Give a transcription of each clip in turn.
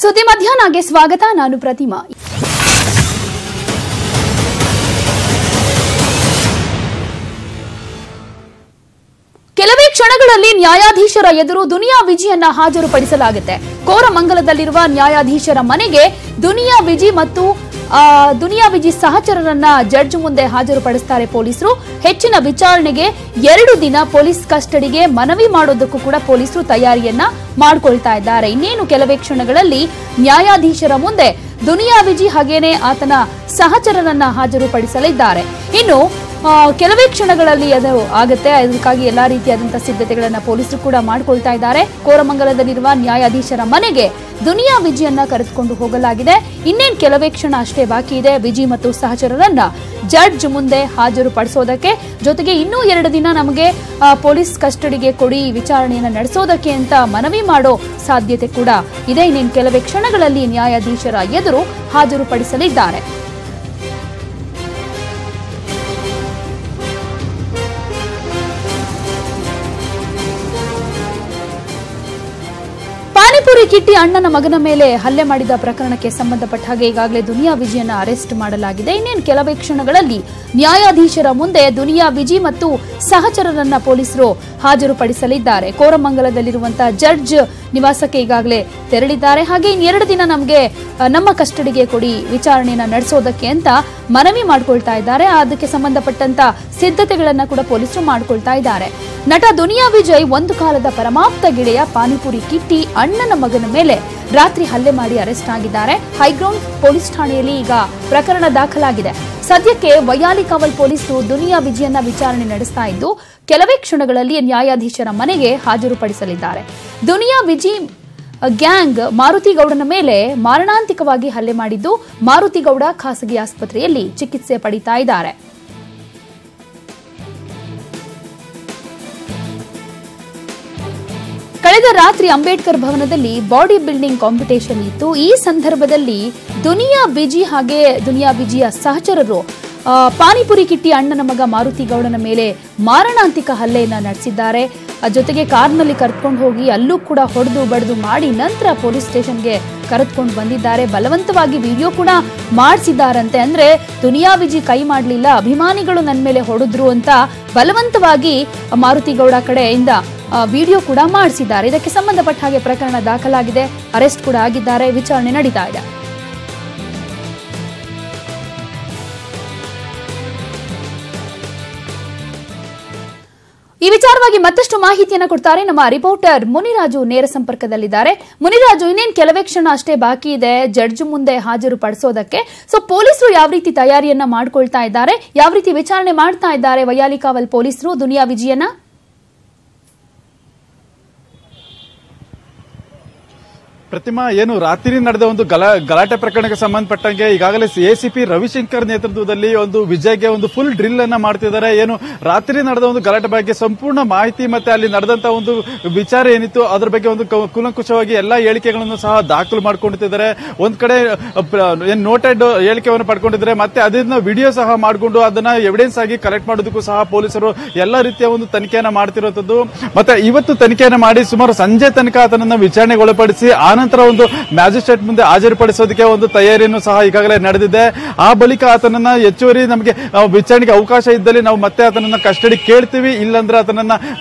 ಸುದ್ದಿ ಮಧ್ಯಾಹ್ನಗೆ ಸ್ವಾಗತ. ನಾನು ಪ್ರತಿಮಾ. ಕೆಲವೇ ಕ್ಷಣಗಳಲ್ಲಿ ನ್ಯಾಯಾಧೀಶರ ಎದುರು ದುನಿಯಾ ವಿಜಿಯನ್ನ ಹಾಜರುಪಡಿಸಲಾಗುತ್ತೆ. ಕೋರಮಂಗಲದಲ್ಲಿರುವ ನ್ಯಾಯಾಧೀಶರ ಮನೆಗೆ ದುನಿಯಾ ವಿಜಿ ಮತ್ತು ದುನಿಯಾ ವಿಜಿ ಸಹಚರರನ್ನ ಜಡ್ಜ್ ಮುಂದೆ ಹಾಜರುಪಡಿಸುತ್ತಾರೆ ಪೊಲೀಸರು. ಹೆಚ್ಚಿನ ವಿಚಾರಣೆಗೆ 2 ದಿನ ಪೊಲೀಸ್ ಕಸ್ಟಡಿಗೆ ಮನವಿ ಮಾಡೋದಕ್ಕೂ ಕೂಡ ಪೊಲೀಸರು ತಯಾರಿಯನ್ನ ಮಾಡಿಕೊಳ್ತಾ ಇದ್ದಾರೆ. ಇನ್ನೇನು ಕೆಲವೇ ಕ್ಷಣಗಳಲ್ಲಿ ನ್ಯಾಯಾಧೀಶರ ಮುಂದೆ ದುನಿಯಾ ವಿಜಿ ಹಾಗೇನೆ ಆತನ ಸಹಚರರನ್ನ ಹಾಜರುಪಡಿಸಲಿದ್ದಾರೆ. ಇನ್ನು ಕೆಲವೇ ಕ್ಷಣಗಳಲ್ಲಿ ಅದು ಆಗುತ್ತೆ. ಅದಕ್ಕಾಗಿ ಎಲ್ಲಾ ರೀತಿಯಾದಂತಹ ಸಿದ್ಧತೆಗಳನ್ನ ಪೊಲೀಸರು ಕೂಡ ಮಾಡಿಕೊಳ್ತಾ ಇದ್ದಾರೆ. ಕೋರಮಂಗಲದಲ್ಲಿರುವ ನ್ಯಾಯಾಧೀಶರ ಮನೆಗೆ ದುನಿಯಾ ವಿಜಿಯನ್ನ ಕರೆದುಕೊಂಡು ಹೋಗಲಾಗಿದೆ. ಇನ್ನೇನು ಕೆಲವೇ ಕ್ಷಣ ಅಷ್ಟೇ ಬಾಕಿ ಇದೆ ವಿಜಿ ಮತ್ತು ಸಹಚರರನ್ನ ಜಡ್ಜ್ ಮುಂದೆ ಹಾಜರುಪಡಿಸೋದಕ್ಕೆ. ಜೊತೆಗೆ ಇನ್ನೂ 2 ದಿನ ನಮಗೆ ಪೊಲೀಸ್ ಕಸ್ಟಡಿಗೆ ಕೊಡಿ, ವಿಚಾರಣೆಯನ್ನ ನಡೆಸೋದಕ್ಕೆ ಅಂತ ಮನವಿ ಮಾಡೋ ಸಾಧ್ಯತೆ ಕೂಡ ಇದೆ. ಇನ್ನೇನು ಕೆಲವೇ ಕ್ಷಣಗಳಲ್ಲಿ ನ್ಯಾಯಾಧೀಶರ ಎದುರು ಹಾಜರುಪಡಿಸಲಿದ್ದಾರೆ. ಪಾನಿಪುರಿ ಕಿಟ್ಟಿ ಅಣ್ಣನ ಮಗನ ಮೇಲೆ ಹಲ್ಲೆ ಮಾಡಿದ ಪ್ರಕರಣಕ್ಕೆ ಸಂಬಂಧಪಟ್ಟ ಹಾಗೆ ಈಗಾಗಲೇ ದುನಿಯಾ ವಿಜಿಯನ್ನ ಅರೆಸ್ಟ್ ಮಾಡಲಾಗಿದೆ. ಇನ್ನೇನು ಕೆಲವೇ ಕ್ಷಣಗಳಲ್ಲಿ ನ್ಯಾಯಾಧೀಶರ ಮುಂದೆ ದುನಿಯಾ ವಿಜಿ ಮತ್ತು ಸಹಚರರನ್ನ ಪೊಲೀಸರು ಹಾಜರುಪಡಿಸಲಿದ್ದಾರೆ. ಕೋರಮಂಗಲದಲ್ಲಿರುವಂತಹ ಜಡ್ಜ್ ನಿವಾಸಕ್ಕೆ ಈಗಾಗಲೇ ತೆರಳಿದ್ದಾರೆ. ಹಾಗೆ ಇನ್ನು 2 ದಿನ ನಮಗೆ ನಮ್ಮ ಕಸ್ಟಡಿಗೆ ಕೊಡಿ, ವಿಚಾರಣೆಯನ್ನ ನಡೆಸೋದಕ್ಕೆ ಅಂತ ಮನವಿ ಮಾಡಿಕೊಳ್ತಾ ಇದ್ದಾರೆ. ಅದಕ್ಕೆ ಸಂಬಂಧಪಟ್ಟಂತ ಸಿದ್ಧತೆಗಳನ್ನ ಕೂಡ ಪೊಲೀಸರು ಮಾಡಿಕೊಳ್ತಾ ಇದ್ದಾರೆ. ನಟ ದುನಿಯಾ ವಿಜಯ್ ಒಂದು ಕಾಲದ ಪರಮಾಪ್ತ ಗೆಳೆಯ ಪಾನಿಪುರಿ ಕಿಟ್ಟಿ ಅಣ್ಣನ ಮಗನ ಮೇಲೆ ರಾತ್ರಿ ಹಲ್ಲೆ ಮಾಡಿ ಅರೆಸ್ಟ್ ಆಗಿದ್ದಾರೆ. ಹೈಗ್ರೌಂಡ್ ಪೊಲೀಸ್ ಠಾಣೆಯಲ್ಲಿ ಈಗ ಪ್ರಕರಣ ದಾಖಲಾಗಿದೆ. ಸದ್ಯಕ್ಕೆ ವೈಯಾಲಿಕಾವಲ್ ಪೊಲೀಸರು ದುನಿಯಾ ವಿಜಿಯನ್ನ ವಿಚಾರಣೆ ನಡೆಸ್ತಾ ಇದ್ದು ಕೆಲವೇ ಕ್ಷಣಗಳಲ್ಲಿ ನ್ಯಾಯಾಧೀಶರ ಮನೆಗೆ ಹಾಜರುಪಡಿಸಲಿದ್ದಾರೆ. ದುನಿಯಾ ವಿಜಿ ಗ್ಯಾಂಗ್ ಮಾರುತಿಗೌಡನ ಮೇಲೆ ಮಾರಣಾಂತಿಕವಾಗಿ ಹಲ್ಲೆ ಮಾಡಿದ್ದು ಮಾರುತಿಗೌಡ ಖಾಸಗಿ ಆಸ್ಪತ್ರೆಯಲ್ಲಿ ಚಿಕಿತ್ಸೆ ಪಡಿತಾ ಇದ್ದಾರೆ. ಕಳೆದ ರಾತ್ರಿ ಅಂಬೇಡ್ಕರ್ ಭವನದಲ್ಲಿ ಬಾಡಿ ಬಿಲ್ಡಿಂಗ್ ಕಾಂಪಿಟೇಷನ್ ಇತ್ತು. ಈ ಸಂದರ್ಭದಲ್ಲಿ ದುನಿಯಾ ವಿಜಿ ಹಾಗೆ ದುನಿಯಾ ವಿಜಿಯ ಸಹಚರರು ಪಾನಿಪುರಿ ಕಿಟ್ಟಿ ಅಣ್ಣನ ಮಗ ಮಾರುತಿಗೌಡನ ಮೇಲೆ ಮಾರಣಾಂತಿಕ ಹಲ್ಲೆಯನ್ನ ನಡೆಸಿದ್ದಾರೆ. ಜೊತೆಗೆ ಕಾರ್ನಲ್ಲಿ ಕರೆದುಕೊಂಡು ಹೋಗಿ ಅಲ್ಲೂ ಕೂಡ ಹೊಡೆದು ಬಡಿದು ಮಾಡಿ ನಂತರ ಪೊಲೀಸ್ ಸ್ಟೇಷನ್ಗೆ ಕರೆದುಕೊಂಡು ಬಂದಿದ್ದಾರೆ. ಬಲವಂತವಾಗಿ ವಿಡಿಯೋ ಕೂಡ ಮಾಡಿಸಿದ್ದಾರಂತೆ. ಅಂದ್ರೆ ದುನಿಯಾ ವಿಜಿ ಕೈ ಮಾಡಲಿಲ್ಲ, ಅಭಿಮಾನಿಗಳು ನನ್ನ ಮೇಲೆ ಹೊಡೆದ್ರು ಅಂತ ಬಲವಂತವಾಗಿ ಮಾರುತಿಗೌಡ ಕಡೆಯಿಂದ ವಿಡಿಯೋ ಕೂಡ ಮಾಡಿಸಿದ್ದಾರೆ. ಇದಕ್ಕೆ ಸಂಬಂಧಪಟ್ಟ ಹಾಗೆ ಪ್ರಕರಣ ದಾಖಲಾಗಿದೆ. ಅರೆಸ್ಟ್ ಕೂಡ ಆಗಿದ್ದಾರೆ. ವಿಚಾರಣೆ ನಡೀತಾ ಇದೆ. ಈ ವಿಚಾರವಾಗಿ ಮತ್ತಷ್ಟು ಮಾಹಿತಿಯನ್ನು ಕೊಡ್ತಾರೆ ನಮ್ಮ ರಿಪೋರ್ಟರ್ ಮುನಿರಾಜು ನೇರ ಸಂಪರ್ಕದಲ್ಲಿದ್ದಾರೆ. ಮುನಿರಾಜು, ಇನ್ನೇನು ಕೆಲವೇ ಕ್ಷಣ ಅಷ್ಟೇ ಬಾಕಿ ಇದೆ ಜಡ್ಜ್ ಮುಂದೆ ಹಾಜರು ಪಡಿಸೋದಕ್ಕೆ. ಸೊ ಪೊಲೀಸರು ಯಾವ ರೀತಿ ತಯಾರಿಯನ್ನ ಮಾಡ್ಕೊಳ್ತಾ ಇದ್ದಾರೆ, ಯಾವ ರೀತಿ ವಿಚಾರಣೆ ಮಾಡ್ತಾ ಇದ್ದಾರೆ ವೈಯಾಲಿಕಾವಲ್ ಪೊಲೀಸರು ದುನಿಯಾ ವಿಜಿಯನ್ನ? ಪ್ರತಿಮಾ, ಏನು ರಾತ್ರಿ ನಡೆದ ಒಂದು ಗಲಾಟೆ ಪ್ರಕರಣಕ್ಕೆ ಸಂಬಂಧಪಟ್ಟಂಗೆ ಈಗಾಗಲೇ ಎಸಿಪಿ ರವಿಶಂಕರ್ ನೇತೃತ್ವದಲ್ಲಿ ಒಂದು ವಿಜಯ್ಗೆ ಒಂದು ಫುಲ್ ಡ್ರಿಲ್ ಅನ್ನ ಮಾಡ್ತಿದ್ದಾರೆ. ಏನು ರಾತ್ರಿ ನಡೆದ ಒಂದು ಗಲಾಟೆ ಬಗ್ಗೆ ಸಂಪೂರ್ಣ ಮಾಹಿತಿ ಮತ್ತೆ ಅಲ್ಲಿ ನಡೆದಂತ ಒಂದು ವಿಚಾರ ಏನಿತ್ತು ಅದರ ಬಗ್ಗೆ ಒಂದು ಕೂಲಂಕುಷವಾಗಿ ಎಲ್ಲಾ ಹೇಳಿಕೆಗಳನ್ನು ಸಹ ದಾಖಲು ಮಾಡ್ಕೊಂಡಿದ್ದಾರೆ. ಒಂದ್ ಕಡೆ ನೋಟೆಡ್ ಹೇಳಿಕೆಯನ್ನು ಪಡ್ಕೊಂಡಿದ್ದಾರೆ, ಮತ್ತೆ ಅದನ್ನ ವಿಡಿಯೋ ಸಹ ಮಾಡಿಕೊಂಡು ಅದನ್ನ ಎವಿಡೆನ್ಸ್ ಆಗಿ ಕಲೆಕ್ಟ್ ಮಾಡೋದಕ್ಕೂ ಸಹ ಪೊಲೀಸರು ಎಲ್ಲಾ ರೀತಿಯ ಒಂದು ತನಿಖೆಯನ್ನ ಮಾಡ್ತಿರುವಂತದ್ದು. ಮತ್ತೆ ಇವತ್ತು ತನಿಖೆಯನ್ನ ಮಾಡಿ ಸುಮಾರು ಸಂಜೆ ತನಕ ಅದನ್ನ ವಿಚಾರಣೆಗೊಳಪಡಿಸಿ ನಂತರ ಒಂದು ಮ್ಯಾಜಿಸ್ಟ್ರೇಟ್ ಮುಂದೆ ಹಾಜರುಪಡಿಸೋದಕ್ಕೆ ಒಂದು ತಯಾರಿಯನ್ನು ಸಹ ಈಗಾಗಲೇ ನಡೆದಿದೆ. ಆ ಬಳಿಕ ಆತನನ್ನ ಹೆಚ್ಚುವರಿ ನಮಗೆ ವಿಚಾರಣೆಗೆ ಅವಕಾಶ ಇದ್ದಲ್ಲಿ ನಾವು ಮತ್ತೆ ಆತನನ್ನ ಕಸ್ಟಡಿ ಕೇಳ್ತೀವಿ, ಇಲ್ಲಂದ್ರೆ ಆತನನ್ನ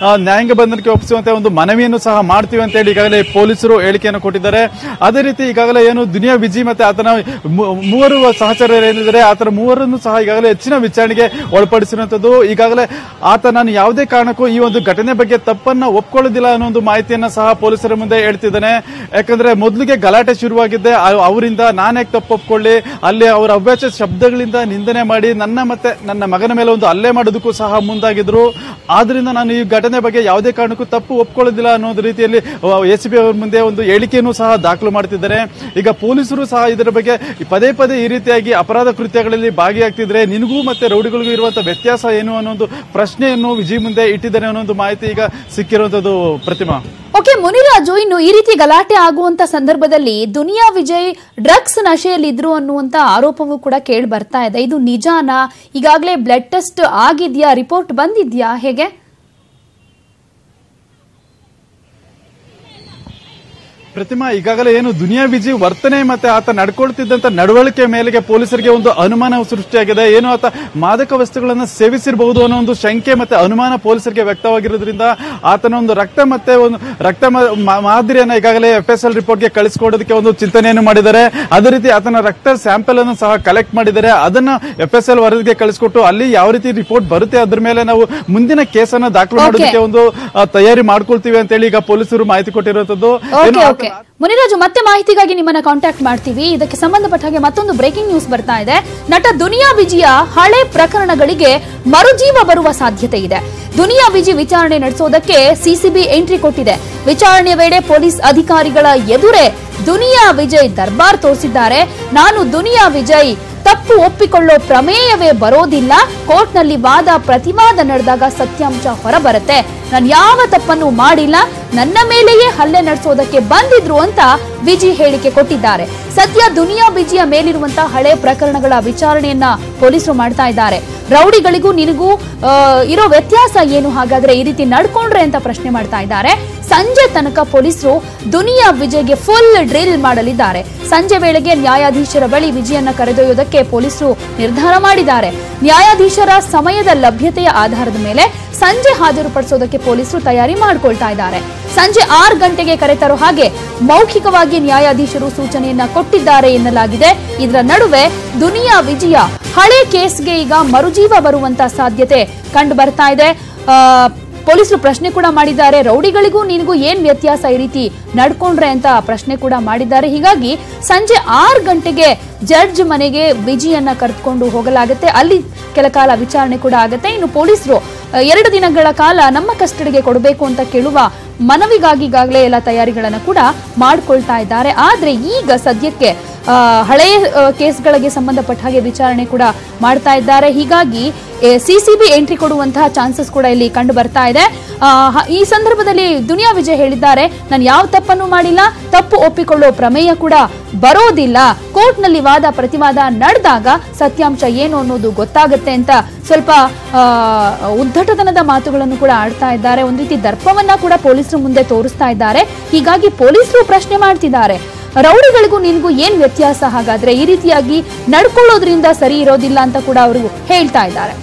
ನ್ಯಾಯಾಂಗ ಬಂಧನಕ್ಕೆ ಒಪ್ಪಿಸುವಂತೆ ಒಂದು ಮನವಿಯನ್ನು ಸಹ ಮಾಡ್ತೀವಿ ಅಂತ ಹೇಳಿ ಈಗಾಗಲೇ ಪೊಲೀಸರು ಹೇಳಿಕೆಯನ್ನು ಕೊಟ್ಟಿದ್ದಾರೆ. ಅದೇ ರೀತಿ ಈಗಾಗಲೇ ಏನು ದುನಿಯಾ ವಿಜಿ ಮತ್ತೆ ಆತನ 3 ಸಹಚರರು ಏನಿದ್ದಾರೆ ಆತನ 3ರನ್ನು ಸಹ ಈಗಾಗಲೇ ಹೆಚ್ಚಿನ ವಿಚಾರಣೆಗೆ ಒಳಪಡಿಸಿರುವಂತದ್ದು. ಈಗಾಗಲೇ ಆತ ನಾನು ಯಾವುದೇ ಕಾರಣಕ್ಕೂ ಈ ಒಂದು ಘಟನೆ ಬಗ್ಗೆ ತಪ್ಪನ್ನ ಒಪ್ಕೊಳ್ಳೋದಿಲ್ಲ ಅನ್ನೋ ಒಂದು ಮಾಹಿತಿಯನ್ನ ಸಹ ಪೊಲೀಸರ ಮುಂದೆ ಹೇಳ್ತಿದ್ದಾನೆ. ಯಾಕಂದ್ರೆ ಮೊದಲಿಗೆ ಗಲಾಟೆ ಶುರುವಾಗಿದ್ದೆ, ಅವರಿಂದ ನಾನ್ಯಾಕೆ ತಪ್ಪು ಒಪ್ಕೊಳ್ಳಿ, ಅಲ್ಲಿ ಅವರ ಅವ್ಯಾಚ ಶಬ್ದಗಳಿಂದ ನಿಂದನೆ ಮಾಡಿ ನನ್ನ ಮತ್ತೆ ನನ್ನ ಮಗನ ಮೇಲೆ ಒಂದು ಹಲ್ಲೆ ಮಾಡೋದಕ್ಕೂ ಸಹ ಮುಂದಾಗಿದ್ರು. ಆದ್ರಿಂದ ನಾನು ಈ ಘಟನೆ ಬಗ್ಗೆ ಯಾವುದೇ ಕಾರಣಕ್ಕೂ ತಪ್ಪು ಒಪ್ಕೊಳ್ಳೋದಿಲ್ಲ ಅನ್ನೋ ರೀತಿಯಲ್ಲಿ ಎಸಿಪಿ ಅವರ ಮುಂದೆ ಒಂದು ಹೇಳಿಕೆಯನ್ನು ಸಹ ದಾಖಲು ಮಾಡ್ತಿದ್ದಾರೆ. ಈಗ ಪೊಲೀಸರು ಸಹ ಇದರ ಬಗ್ಗೆ ಪದೇ ಪದೇ ಈ ರೀತಿಯಾಗಿ ಅಪರಾಧ ಕೃತ್ಯಗಳಲ್ಲಿ ಭಾಗಿಯಾಗ್ತಿದ್ರೆ ನಿನಗೂ ಮತ್ತೆ ರೌಡಿಗಳಿಗೂ ಇರುವಂತಹ ವ್ಯತ್ಯಾಸ ಏನು ಅನ್ನೋ ಒಂದು ಪ್ರಶ್ನೆಯನ್ನು ವಿಜಯ್ ಮುಂದೆ ಇಟ್ಟಿದ್ದಾರೆ ಅನ್ನೋ ಒಂದು ಮಾಹಿತಿ ಈಗ ಸಿಕ್ಕಿರುವಂತದ್ದು. ಪ್ರತಿಮಾ, ಓಕೆ ಮುನಿರಾಜು, ಇನ್ನು ಈ ರೀತಿ ಗಲಾಟೆ ಆಗುವಂತ ಸಂದರ್ಭದಲ್ಲಿ ದುನಿಯಾ ವಿಜಯ್ ಡ್ರಗ್ಸ್ ನಶೆಯಲ್ಲಿದ್ರು ಅನ್ನುವಂತ ಆರೋಪವೂ ಕೂಡ ಕೇಳಿ ಬರ್ತಾ ಇದೆ. ಇದು ನಿಜಾನಾ? ಈಗಾಗಲೇ ಬ್ಲಡ್ ಟೆಸ್ಟ್ ಆಗಿದ್ಯಾ, ರಿಪೋರ್ಟ್ ಬಂದಿದ್ಯಾ, ಹೇಗೆ? ಪ್ರತಿಮಾ, ಈಗಾಗಲೇ ಏನು ದುನಿಯಾ ವಿಜಿ ವರ್ತನೆ ಮತ್ತೆ ಆತ ನಡ್ಕೊಳ್ತಿದ್ದಂತ ನಡವಳಿಕೆ ಮೇಲೆಗೆ ಪೊಲೀಸರಿಗೆ ಒಂದು ಅನುಮಾನ ಸೃಷ್ಟಿಯಾಗಿದೆ. ಏನು ಆತ ಮಾದಕ ವಸ್ತುಗಳನ್ನು ಸೇವಿಸಿರಬಹುದು ಅನ್ನೋ ಒಂದು ಶಂಕೆ ಮತ್ತೆ ಅನುಮಾನ ಪೊಲೀಸರಿಗೆ ವ್ಯಕ್ತವಾಗಿರೋದ್ರಿಂದ ಆತನ ಒಂದು ರಕ್ತ ಮಾದರಿಯನ್ನ ಈಗಾಗಲೇ FSL ರಿಪೋರ್ಟ್ಗೆ ಕಳಿಸಿಕೊಡೋದಕ್ಕೆ ಒಂದು ಚಿಂತನೆಯನ್ನು ಮಾಡಿದ್ದಾರೆ. ಅದೇ ರೀತಿ ಆತನ ರಕ್ತ ಸ್ಯಾಂಪಲ್ ಅನ್ನು ಸಹ ಕಲೆಕ್ಟ್ ಮಾಡಿದ್ದಾರೆ. ಅದನ್ನ FSL ವರದಿಗೆ ಕಳಿಸಿಕೊಟ್ಟು ಅಲ್ಲಿ ಯಾವ ರೀತಿ ರಿಪೋರ್ಟ್ ಬರುತ್ತೆ ಅದ್ರ ಮೇಲೆ ನಾವು ಮುಂದಿನ ಕೇಸನ್ನ ದಾಖಲು ಮಾಡೋದಕ್ಕೆ ಒಂದು ತಯಾರಿ ಮಾಡ್ಕೊಳ್ತೀವಿ ಅಂತ ಹೇಳಿ ಈಗ ಪೊಲೀಸರು ಮಾಹಿತಿ ಕೊಟ್ಟಿರುವಂತದ್ದು. ಮುನಿರಾಜು, ಮತ್ತೆ ಮಾಹಿತಿಗಾಗಿ ನಿಮ್ಮನ್ನ ಕಾಂಟ್ಯಾಕ್ಟ್ ಮಾಡ್ತೀವಿ. ಇದಕ್ಕೆ ಸಂಬಂಧಪಟ್ಟ ಹಾಗೆ ಮತ್ತೊಂದು ಬ್ರೇಕಿಂಗ್ ನ್ಯೂಸ್ ಬರ್ತಾ ಇದೆ. ನಟ ದುನಿಯಾ ವಿಜಿಯ ಹಳೆ ಪ್ರಕರಣಗಳಿಗೆ ಮರುಜೀವ ಬರುವ ಸಾಧ್ಯತೆ ಇದೆ. ದುನಿಯಾ ವಿಜಿ ವಿಚಾರಣೆ ನಡೆಸೋದಕ್ಕೆ ಸಿಸಿಬಿ ಎಂಟ್ರಿ ಕೊಟ್ಟಿದೆ. ವಿಚಾರಣೆ ವೇಳೆ ಪೊಲೀಸ್ ಅಧಿಕಾರಿಗಳ ಎದುರೇ ದುನಿಯಾ ವಿಜಯ್ ದರ್ಬಾರ್ ತೋರಿಸಿದ್ದಾರೆ. ನಾನು ದುನಿಯಾ ವಿಜಯ್ ತಪ್ಪು ಒಪ್ಪಿಕೊಳ್ಳೋ ಪ್ರಮೇಯವೇ ಬರೋದಿಲ್ಲ. ಕೋರ್ಟ್ನಲ್ಲಿ ವಾದ ಪ್ರತಿವಾದ ನಡೆದಾಗ ಸತ್ಯಾಂಶ ಹೊರಬರುತ್ತೆ. ನಾನು ಯಾವ ತಪ್ಪನ್ನು ಮಾಡಿಲ್ಲ, ನನ್ನ ಮೇಲೆಯೇ ಹಲ್ಲೆ ನಡೆಸೋದಕ್ಕೆ ಬಂದಿದ್ರು ಅಂತ ವಿಜಿ ಹೇಳಿಕೆ ಕೊಟ್ಟಿದ್ದಾರೆ. ಸದ್ಯ ದುನಿಯಾ ವಿಜಿಯ ಮೇಲಿರುವಂತಹ ಹಳೆ ಪ್ರಕರಣಗಳ ವಿಚಾರಣೆಯನ್ನ ಪೊಲೀಸರು ಮಾಡ್ತಾ ಇದ್ದಾರೆ. ರೌಡಿಗಳಿಗೂ ನಿನಗೂ ಇರೋ ವ್ಯತ್ಯಾಸ ಏನು ಹಾಗಾದ್ರೆ ಈ ರೀತಿ ನಡ್ಕೊಂಡ್ರೆ ಅಂತ ಪ್ರಶ್ನೆ ಮಾಡ್ತಾ ಇದ್ದಾರೆ. ಸಂಜೆ ತನಕ ಪೊಲೀಸರು ದುನಿಯಾ ವಿಜಯ್ಗೆ ಫುಲ್ ಡ್ರಿಲ್ ಮಾಡಲಿದ್ದಾರೆ. ಸಂಜೆ ವೇಳೆಗೆ ನ್ಯಾಯಾಧೀಶರ ಬಳಿ ವಿಜಯನ್ನ ಕರೆದೊಯ್ಯೋದಕ್ಕೆ ಪೊಲೀಸರು ನಿರ್ಧಾರ ಮಾಡಿದ್ದಾರೆ. ನ್ಯಾಯಾಧೀಶರ ಸಮಯದ ಲಭ್ಯತೆಯ ಆಧಾರದ ಮೇಲೆ ಸಂಜೆ ಹಾಜರುಪಡಿಸೋದಕ್ಕೆ ಪೊಲೀಸರು ತಯಾರಿ ಮಾಡಿಕೊಳ್ತಾ ಇದ್ದಾರೆ. ಸಂಜೆ 6 ಗಂಟೆಗೆ ಕರೆತರೋ ಹಾಗೆ ಮೌಖಿಕವಾಗಿ ನ್ಯಾಯಾಧೀಶರು ಸೂಚನೆಯನ್ನ ಕೊಟ್ಟಿದ್ದಾರೆ ಎನ್ನಲಾಗಿದೆ. ಇದರ ನಡುವೆ ದುನಿಯಾ ವಿಜಯ ಹಳೆ ಕೇಸ್ಗೆ ಈಗ ಮರುಜೀವ ಬರುವಂತ ಸಾಧ್ಯತೆ ಕಂಡು ಬರ್ತಾ ಇದೆ. ಪೊಲೀಸರು ಪ್ರಶ್ನೆ ಕೂಡ ಮಾಡಿದ್ದಾರೆ. ರೌಡಿಗಳಿಗೂ ನಿನಗೂ ಏನ್ ವ್ಯತ್ಯಾಸ ಈ ರೀತಿ ನಡ್ಕೊಂಡ್ರೆ ಅಂತ ಪ್ರಶ್ನೆ ಕೂಡ ಮಾಡಿದ್ದಾರೆ. ಹೀಗಾಗಿ ಸಂಜೆ 6 ಗಂಟೆಗೆ ಜಡ್ಜ್ ಮನೆಗೆ ವಿಜಿಯನ್ನ ಕರೆದುಕೊಂಡು ಹೋಗಲಾಗುತ್ತೆ. ಅಲ್ಲಿ ಕೆಲ ಕಾಲ ವಿಚಾರಣೆ ಕೂಡ ಆಗುತ್ತೆ. ಇನ್ನು ಪೊಲೀಸರು 2 ದಿನಗಳ ಕಾಲ ನಮ್ಮ ಕಸ್ಟಡಿಗೆ ಕೊಡಬೇಕು ಅಂತ ಕೇಳುವ ಮನವಿಗಾಗಿ ಈಗಾಗಲೇ ಎಲ್ಲ ತಯಾರಿಗಳನ್ನು ಕೂಡ ಮಾಡಿಕೊಳ್ತಾ ಇದ್ದಾರೆ. ಆದ್ರೆ ಈಗ ಸದ್ಯಕ್ಕೆ ಹಳೆಯ ಕೇಸ್ಗಳಿಗೆ ಸಂಬಂಧಪಟ್ಟ ಹಾಗೆ ವಿಚಾರಣೆ ಕೂಡ ಮಾಡ್ತಾ ಇದ್ದಾರೆ. ಹೀಗಾಗಿ ಸಿಸಿಬಿ ಎಂಟ್ರಿ ಕೊಡುವಂತಹ ಚಾನ್ಸಸ್ ಕೂಡ ಇಲ್ಲಿ ಕಂಡು ಬರ್ತಾ ಇದೆ. ಈ ಸಂದರ್ಭದಲ್ಲಿ ದುನಿಯಾ ವಿಜಯ್ ಹೇಳಿದ್ದಾರೆ, ನಾನು ಯಾವ ತಪ್ಪನ್ನು ಮಾಡಿಲ್ಲ, ತಪ್ಪು ಒಪ್ಪಿಕೊಳ್ಳೋ ಪ್ರಮೇಯ ಕೂಡ ಬರೋದಿಲ್ಲ. ಕೋರ್ಟ್ನಲ್ಲಿ ವಾದ ಪ್ರತಿವಾದ ನಡೆದಾಗ ಸತ್ಯಾಂಶ ಏನು ಅನ್ನೋದು ಗೊತ್ತಾಗುತ್ತೆ ಅಂತ ಸ್ವಲ್ಪ ಉದ್ದಟತನದ ಮಾತುಗಳನ್ನು ಕೂಡ ಆಡ್ತಾ ಇದ್ದಾರೆ. ಒಂದು ರೀತಿ ದರ್ಪವನ್ನ ಕೂಡ ಪೊಲೀಸರು ಮುಂದೆ ತೋರಿಸ್ತಾ ಇದ್ದಾರೆ. ಹೀಗಾಗಿ ಪೊಲೀಸರು ಪ್ರಶ್ನೆ ಮಾಡ್ತಿದ್ದಾರೆ, ರೌಡಿಗಳಿಗೂ ನಿನ್ಗೂ ಏನ್ ವ್ಯತ್ಯಾಸ ಹಾಗಾದ್ರೆ ಈ ರೀತಿಯಾಗಿ ನಡ್ಕೊಳ್ಳೋದ್ರಿಂದ ಸರಿ ಇರೋದಿಲ್ಲ ಅಂತ ಕೂಡ ಅವರು ಹೇಳ್ತಾ ಇದ್ದಾರೆ.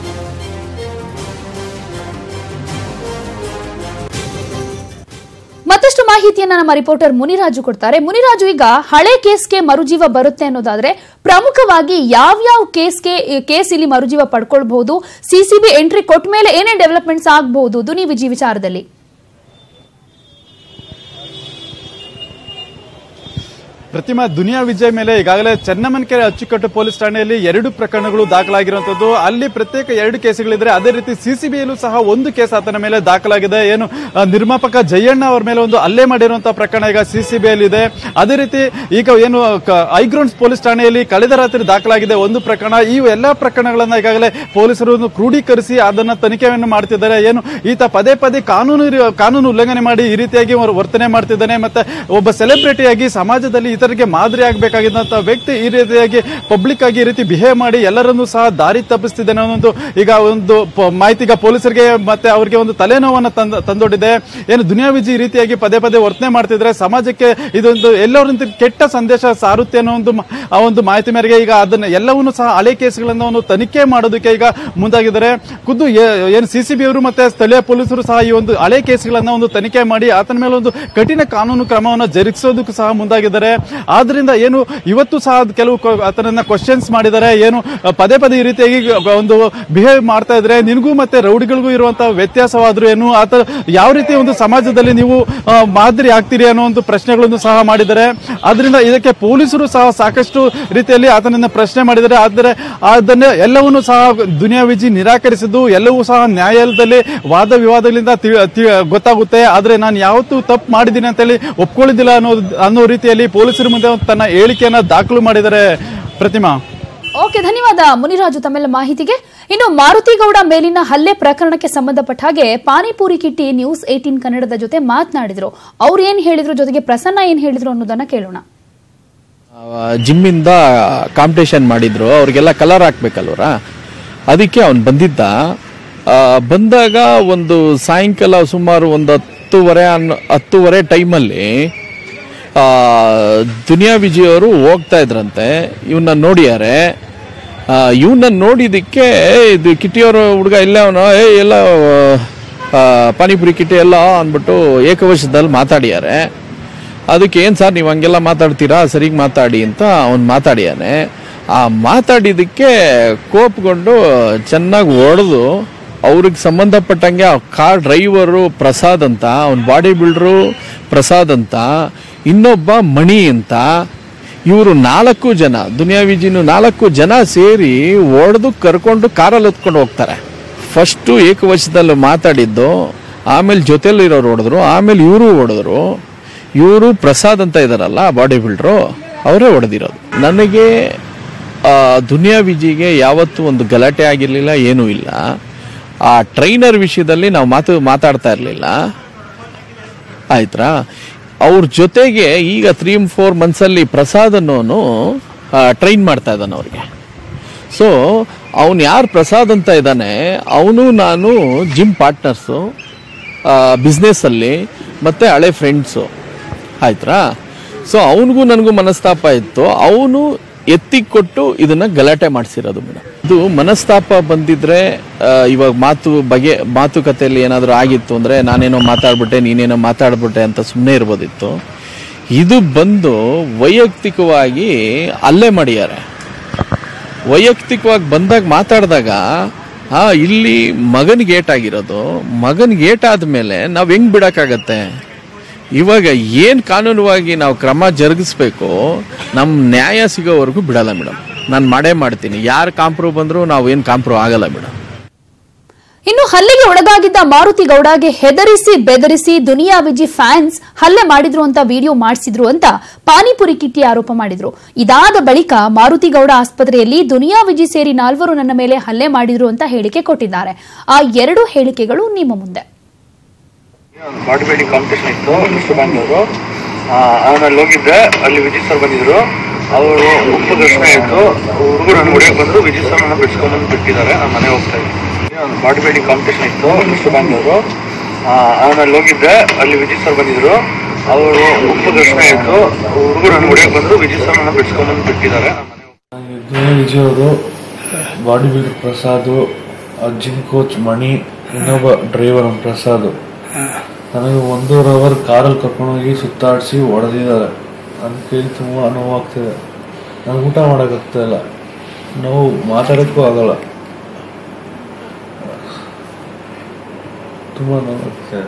ಮತ್ತಷ್ಟು ಮಾಹಿತಿಯನ್ನ ನಮ್ಮ ರಿಪೋರ್ಟರ್ ಮುನಿರಾಜು ಕೊಡ್ತಾರೆ. ಮುನಿರಾಜು, ಈಗ ಹಳೆ ಕೇಸ್ಗೆ ಮರುಜೀವ ಬರುತ್ತೆ ಅನ್ನೋದಾದ್ರೆ ಪ್ರಮುಖವಾಗಿ ಯಾವ್ಯಾವ ಕೇಸ್ ಇಲ್ಲಿ ಮರುಜೀವ ಪಡ್ಕೊಳ್ಬಹುದು? ಸಿಸಿಬಿ ಎಂಟ್ರಿ ಕೊಟ್ಟ ಮೇಲೆ ಏನೇನ್ ಡೆವಲಪ್ಮೆಂಟ್ಸ್ ಆಗಬಹುದು ದುನಿಯಾ ವಿಜಿ ವಿಚಾರದಲ್ಲಿ? ಪ್ರತಿಮಾ, ದುನಿಯಾ ವಿಜಯ್ ಮೇಲೆ ಈಗಾಗಲೇ ಚನ್ನಮನ್ಕೆರೆ ಅಚ್ಚುಕಟ್ಟು ಪೊಲೀಸ್ ಠಾಣೆಯಲ್ಲಿ 2 ಪ್ರಕರಣಗಳು ದಾಖಲಾಗಿರುವಂತದ್ದು. ಅಲ್ಲಿ ಪ್ರತ್ಯೇಕ 2 ಕೇಸುಗಳಿದ್ರೆ. ಅದೇ ರೀತಿ ಸಿಸಿಬಿಯಲ್ಲೂ ಸಹ 1 ಕೇಸ್ ಆತನ ಮೇಲೆ ದಾಖಲಾಗಿದೆ. ಏನು ನಿರ್ಮಾಪಕ ಜಯಣ್ಣ ಅವರ ಮೇಲೆ ಒಂದು ಹಲ್ಲೆ ಮಾಡಿರುವಂತಹ ಪ್ರಕರಣ ಈಗ ಸಿಸಿಬಿಯಲ್ಲಿ ಇದೆ. ಅದೇ ರೀತಿ ಈಗ ಏನು ಐಗ್ರೌಂಡ್ಸ್ ಪೊಲೀಸ್ ಠಾಣೆಯಲ್ಲಿ ಕಳೆದ ರಾತ್ರಿ ದಾಖಲಾಗಿದೆ 1 ಪ್ರಕರಣ. ಈ ಎಲ್ಲಾ ಪ್ರಕರಣಗಳನ್ನ ಈಗಾಗಲೇ ಪೊಲೀಸರು ಕ್ರೋಢೀಕರಿಸಿ ಅದನ್ನ ತನಿಖೆಯನ್ನು ಮಾಡ್ತಿದ್ದಾರೆ. ಏನು ಈತ ಪದೇ ಪದೇ ಕಾನೂನು ಉಲ್ಲಂಘನೆ ಮಾಡಿ ಈ ರೀತಿಯಾಗಿ ವರ್ತನೆ ಮಾಡ್ತಿದ್ದಾನೆ. ಮತ್ತೆ ಒಬ್ಬ ಸೆಲೆಬ್ರಿಟಿಯಾಗಿ ಸಮಾಜದಲ್ಲಿ ಗೆ ಮಾದರಿ ಆಗಬೇಕಾಗಿದ್ದಂತ ವ್ಯಕ್ತಿ ಈ ರೀತಿಯಾಗಿ ಪಬ್ಲಿಕ್ ಆಗಿ ಈ ರೀತಿ ಬಿಹೇವ್ ಮಾಡಿ ಎಲ್ಲರನ್ನೂ ಸಹ ದಾರಿ ತಪ್ಪಿಸ್ತಿದ್ದಾನೆ ಅನ್ನೋದು ಈಗ ಒಂದು ಮಾಹಿತಿ ಈಗ ಪೊಲೀಸರಿಗೆ ಮತ್ತೆ ಅವರಿಗೆ ಒಂದು ತಲೆನೋವನ್ನು ತಂದೊಡ್ಡಿದೆ. ಏನು ದುನಿಯಾ ವಿಜಿ ಈ ರೀತಿಯಾಗಿ ಪದೇ ಪದೇ ವರ್ತನೆ ಮಾಡ್ತಿದ್ರೆ ಸಮಾಜಕ್ಕೆ ಇದೊಂದು ಎಲ್ಲರಿಂದ ಕೆಟ್ಟ ಸಂದೇಶ ಸಾರುತ್ತೆ ಅನ್ನೋ ಒಂದು ಮಾಹಿತಿ ಮೇರೆಗೆ ಈಗ ಅದನ್ನ ಎಲ್ಲವನ್ನೂ ಸಹ ಹಳೆ ಕೇಸ್ಗಳನ್ನು ತನಿಖೆ ಮಾಡೋದಕ್ಕೆ ಈಗ ಮುಂದಾಗಿದ್ದಾರೆ. ಖುದ್ದು ಏನು ಸಿಸಿಬಿ ಅವರು ಮತ್ತೆ ಸ್ಥಳೀಯ ಪೊಲೀಸರು ಸಹ ಈ ಒಂದು ಹಳೆ ಕೇಸ್ಗಳನ್ನ ಒಂದು ತನಿಖೆ ಮಾಡಿ ಆತನ ಮೇಲೆ ಒಂದು ಕಠಿಣ ಕಾನೂನು ಕ್ರಮವನ್ನು ಜರುಗಿಸೋದಕ್ಕೂ ಸಹ ಮುಂದಾಗಿದ್ದಾರೆ. ಆದ್ರಿಂದ ಏನು ಇವತ್ತು ಸಹ ಕೆಲವು ಆತನನ್ನ ಕ್ವಶನ್ಸ್ ಮಾಡಿದ್ದಾರೆ. ಏನು ಪದೇ ಪದೇ ಈ ರೀತಿಯಾಗಿ ಒಂದು ಬಿಹೇವ್ ಮಾಡ್ತಾ ಇದ್ರೆ ನಿನಗೂ ಮತ್ತೆ ರೌಡಿಗಳಿಗೂ ಇರುವಂತಹ ವ್ಯತ್ಯಾಸವಾದ್ರು ಏನು, ಆತ ಯಾವ ರೀತಿ ಒಂದು ಸಮಾಜದಲ್ಲಿ ನೀವು ಮಾದರಿ ಆಗ್ತೀರಿ ಅನ್ನೋ ಒಂದು ಪ್ರಶ್ನೆಗಳನ್ನು ಸಹ ಮಾಡಿದ್ದಾರೆ. ಆದ್ರಿಂದ ಇದಕ್ಕೆ ಪೊಲೀಸರು ಸಹ ಸಾಕಷ್ಟು ರೀತಿಯಲ್ಲಿ ಆತನನ್ನ ಪ್ರಶ್ನೆ ಮಾಡಿದ್ದಾರೆ. ಆದರೆ ಅದನ್ನ ಎಲ್ಲವನ್ನೂ ಸಹ ದುನಿಯಾ ವಿಜಿ ನಿರಾಕರಿಸಿದ್ದು ಎಲ್ಲವೂ ಸಹ ನ್ಯಾಯಾಲಯದಲ್ಲಿ ವಾದ ವಿವಾದಗಳಿಂದ ಗೊತ್ತಾಗುತ್ತೆ. ಆದ್ರೆ ನಾನು ಯಾವತ್ತೂ ತಪ್ಪು ಮಾಡಿದ್ದೀನಿ ಅಂತೇಳಿ ಒಪ್ಕೊಳ್ಳಿದ್ದಿಲ್ಲ ಅನ್ನೋ ರೀತಿಯಲ್ಲಿ ಪೊಲೀಸರ ಮುಂದೆ ತನ್ನ ಹೇಳಿಕೆಯನ್ನ ದಾಖಲು ಮಾಡಿದ್ದಾರೆ. ಪ್ರತಿಮಾ, ಓಕೆ, ಧನ್ಯವಾದ ಮುನಿರಾಜು ತಮ್ಮೆಲ್ಲ ಮಾಹಿತಿಗೆ. ಇನ್ನು ಮಾರುತಿಗೌಡ ಮೇಲಿನ ಹಲ್ಲೆ ಪ್ರಕರಣಕ್ಕೆ ಸಂಬಂಧಪಟ್ಟ ಹಾಗೆ ಪಾನಿಪುರಿ ಕಿಟ್ಟಿ ನ್ಯೂಸ್ 18 ಕನ್ನಡದ ಜೊತೆ ಮಾತನಾಡಿದ್ರು. ಅವ್ರು ಏನ್ ಹೇಳಿದ್ರು, ಜೊತೆಗೆ ಪ್ರಸನ್ನ ಏನ್ ಹೇಳಿದ್ರು ಅನ್ನೋದನ್ನ ಕೇಳೋಣ. ಜಿಮ್ ಇಂದ ಕಾಂಪಿಟೇಷನ್ ಮಾಡಿದ್ರು, ಅವ್ರಿಗೆಲ್ಲ ಕಲರ್ ಹಾಕ್ಬೇಕಲ್ವರ, ಅದಕ್ಕೆ ಅವನು ಬಂದಾಗ ಒಂದು ಸಾಯಂಕಾಲ ಸುಮಾರು ಒಂದು 10:30 ಟೈಮಲ್ಲಿ ದುನಿಯಾ ವಿಜಯ್ ಅವರು ಹೋಗ್ತಾ ಇದ್ರಂತೆ, ಇವನ್ನ ನೋಡಿಯಾರೆ. ಇವನ್ನ ನೋಡಿದಕ್ಕೆ ಇದು ಕಿಟ್ಟಿಯವರು ಹುಡುಗ ಇಲ್ಲ ಅವನು ಎಲ್ಲ ಪಾನಿಪುರಿ ಕಿಟ್ಟಿ ಎಲ್ಲ ಅಂದ್ಬಿಟ್ಟು ಏಕವಚನದಲ್ಲಿ ಮಾತಾಡಿಯಾರೆ. ಅದಕ್ಕೆ ಏನು ಸರ್ ನೀವು ಹಂಗೆಲ್ಲ ಮಾತಾಡ್ತೀರಾ, ಸರಿಗೆ ಮಾತಾಡಿ ಅಂತ ಅವ್ನು ಮಾತಾಡಿಯಾನೆ. ಆ ಮಾತಾಡಿದಕ್ಕೆ ಕೋಪಗೊಂಡು ಚೆನ್ನಾಗಿ ಹೊಡೆದು ಅವ್ರಿಗೆ ಸಂಬಂಧಪಟ್ಟಂಗೆ ಆ ಕಾರ್ ಡ್ರೈವರು ಪ್ರಸಾದ್ ಅಂತ, ಅವನ ಬಾಡಿ ಬಿಲ್ಡರು ಪ್ರಸಾದ್ ಅಂತ, ಇನ್ನೊಬ್ಬ ಮಣಿ ಅಂತ, ಇವರು 4 ಜನ, ದುನಿಯಾ ವಿಜಿನು 4 ಜನ ಸೇರಿ ಹೊಡೆದು ಕರ್ಕೊಂಡು ಕಾರಲ್ಲಿ ಹೊತ್ಕೊಂಡು ಹೋಗ್ತಾರೆ. ಫಸ್ಟು ಏಕವಚನದಲ್ಲಿ ಮಾತಾಡಿದ್ದು, ಆಮೇಲೆ ಜೊತೆಲಿರೋರು ಹೊಡೆದ್ರು, ಆಮೇಲೆ ಇವರು ಹೊಡೆದ್ರು. ಇವರು ಪ್ರಸಾದ್ ಅಂತ ಇದಾರಲ್ಲ ಬಾಡಿ ಬಿಲ್ಡರು, ಅವರೇ ಹೊಡೆದಿರೋದು. ನನಗೆ ದುನಿಯಾ ವಿಜಿಗೆ ಯಾವತ್ತೂ ಒಂದು ಗಲಾಟೆ ಆಗಿರಲಿಲ್ಲ, ಏನೂ ಇಲ್ಲ. ಆ ಟ್ರೈನರ್ ವಿಷಯದಲ್ಲಿ ನಾವು ಮಾತಾಡ್ತಾ ಇರಲಿಲ್ಲ, ಆಯ್ತಾ. ಅವ್ರ ಜೊತೆಗೆ ಈಗ 3-4 ಮಂತ್ಸಲ್ಲಿ ಪ್ರಸಾದ್ ಅನ್ನೋನು ಟ್ರೈನ್ ಮಾಡ್ತಾ ಇದ್ದಾನೆ ಅವ್ರಿಗೆ. ಸೊ ಅವನು ಯಾರು ಪ್ರಸಾದ್ ಅಂತ ಇದ್ದಾನೆ, ಅವನು ನಾನು ಜಿಮ್ ಪಾರ್ಟ್ನರ್ಸು, ಬಿಸ್ನೆಸ್ಸಲ್ಲಿ ಮತ್ತು ಹಳೆ ಫ್ರೆಂಡ್ಸು, ಆಯ್ತಾ. ಸೊ ಅವನಿಗೂ ನನಗೂ ಮನಸ್ತಾಪ ಇತ್ತು, ಅವನು ಎತ್ತಿಗೆ ಕೊಟ್ಟು ಇದನ್ನ ಗಲಾಟೆ ಮಾಡಿಸಿರೋದು ಮೇಡಮ್. ಇದು ಮನಸ್ತಾಪ ಬಂದಿದ್ರೆ ಇವಾಗ ಮಾತುಕತೆಯಲ್ಲಿ ಏನಾದರೂ ಆಗಿತ್ತು ಅಂದರೆ ನಾನೇನೋ ಮಾತಾಡ್ಬಿಟ್ಟೆ ನೀನೇನೋ ಮಾತಾಡ್ಬಿಟ್ಟೆ ಅಂತ ಸುಮ್ಮನೆ ಇರ್ಬೋದಿತ್ತು. ಇದು ಬಂದು ವೈಯಕ್ತಿಕವಾಗಿ ಅಲ್ಲೇ ಮಾಡಿದ್ದಾರೆ. ವೈಯಕ್ತಿಕವಾಗಿ ಬಂದಾಗ ಮಾತಾಡಿದಾಗ ಇಲ್ಲಿ ಮಗನಿಗೆ ಏಟಾಗಿರೋದು, ಮಗನಿಗೆ ಏಟಾದ್ಮೇಲೆ ನಾವು ಹೆಂಗ್ ಬಿಡಕ್ಕಾಗತ್ತೆ? ಇವಾಗ ಏನು ಕಾನೂನುವಾಗಿ ನಾವು ಕ್ರಮ ಜರುಗಿಸ್ಬೇಕು, ನಮ್ಮ ನ್ಯಾಯ ಸಿಗೋವರೆಗೂ ಬಿಡಲ್ಲ ಮೇಡಮ್. ನಾನು ಮಾಡ್ತೀನಿ. ಯಾರು ಕಾಂಪ್ರೋ ಬಂದರೂ ನಾವು ಏನು ಕಾಂಪ್ರೋ ಆಗಲ್ಲ ಮೇಡಮ್. ಇನ್ನು ಹಲ್ಲೆಗೆ ಒಳಗಾಗಿದ್ದ ಮಾರುತಿ ಗೌಡಗೆ ಹೆದರಿಸಿ ಬೆದರಿಸಿ ದುನಿಯಾ ವಿಜಿ ಫ್ಯಾನ್ಸ್ ಹಲ್ಲೆ ಮಾಡಿದ್ರು ಅಂತ ವಿಡಿಯೋ ಮಾಡಿಸಿದ್ರು ಅಂತ ಪಾನಿಪುರಿ ಕಿಟ್ಟಿ ಆರೋಪ ಮಾಡಿದ್ರು. ಇದಾದ ಬಳಿಕ ಮಾರುತಿ ಗೌಡ ಆಸ್ಪತ್ರೆಯಲ್ಲಿ ದುನಿಯಾ ವಿಜಿ ಸೇರಿ 4 ನನ್ನ ಮೇಲೆ ಹಲ್ಲೆ ಮಾಡಿದ್ರು ಅಂತ ಹೇಳಿಕೆ ಕೊಟ್ಟಿದ್ದಾರೆ. ಆ 2 ಹೇಳಿಕೆಗಳು ನಿಮ್ಮ ಮುಂದೆ. ಬಾಡಿ ಬಿಲ್ಡಿಂಗ್ ಕಾಂಪಿಟೇಷನ್ ಇತ್ತು ಮಿಸ್ಟರ್ ಬ್ಯಾಂಗ್ಳೂರು, ಆಮೇಲೆ ಹೋಗಿದ್ದೆ, ಅಲ್ಲಿ ವಿಜಯ್ ಸರ್ ಬಂದಿದ್ರು. ಅವರು ಉಪ್ಪು ದರ್ಶನ ಇತ್ತು, ಹುಡುಗರು ನನ್ನ ಹೊಡೆಯಕ್ಕೆ ಬಂದರು, ವಿಜಯ್ ಸರ್ ನನ್ನ ಬಿಡ್ಸ್ಕೊಂಡ್ಬಂದು ಬಿಟ್ಟಿದ್ದಾರೆ. ನಾನು ಮನೆ ಹೋಗ್ತಾ ಇದ್ದೀನಿ. ಬಾಡಿ ಬಿಲ್ಡಿಂಗ್ ಕಾಂಪಿಟೇಷನ್ ಇತ್ತು ಮಿಸ್ಟರ್ ಬ್ಯಾಂಗ್ಳೂರು, ಆಮೇಲೆ ಹೋಗಿದ್ದೆ, ಅಲ್ಲಿ ವಿಜಯ್ ಸರ್ ಬಂದಿದ್ರು. ಅವರು ಉಪ್ಪು ದರ್ಶನ ಇತ್ತು, ಹುಡುಗರು ನನ್ನ ಹೊಡೆಯಕ್ಕೆ ಬಂದರು, ವಿಜಯ್ ಸರ್ ನನ್ನ ಬಿಡ್ಸ್ಕೊಂಡ್ಬಂದು ಬಿಟ್ಟಿದ್ದಾರೆ. ದುನಿಯಾ ವಿಜಯ್ ಅವರು, body builder Prasad, gym coach Mani, ಇನ್ನೊಬ್ಬ ಡ್ರೈವರ್ ಪ್ರಸಾದ್ ನನಗೆ 1.5 ಅವರ್ ಕಾರಲ್ಲಿ ಕರ್ಕೊಂಡೋಗಿ ಸುತ್ತಾಡಿಸಿ ಹೊಡೆದಿದ್ದಾರೆ. ನನ್ನ ಕೈಲಿ ತುಂಬ ನೋವಾಗ್ತಿದೆ. ನನಗೆ ಊಟ ಮಾಡೋಕ್ಕಾಗ್ತಾ ಇಲ್ಲ, ನೋವು ಮಾತಾಡೋಕ್ಕೂ ಆಗಲ್ಲ, ತುಂಬ ನೋವಾಗ್ತಿದೆ.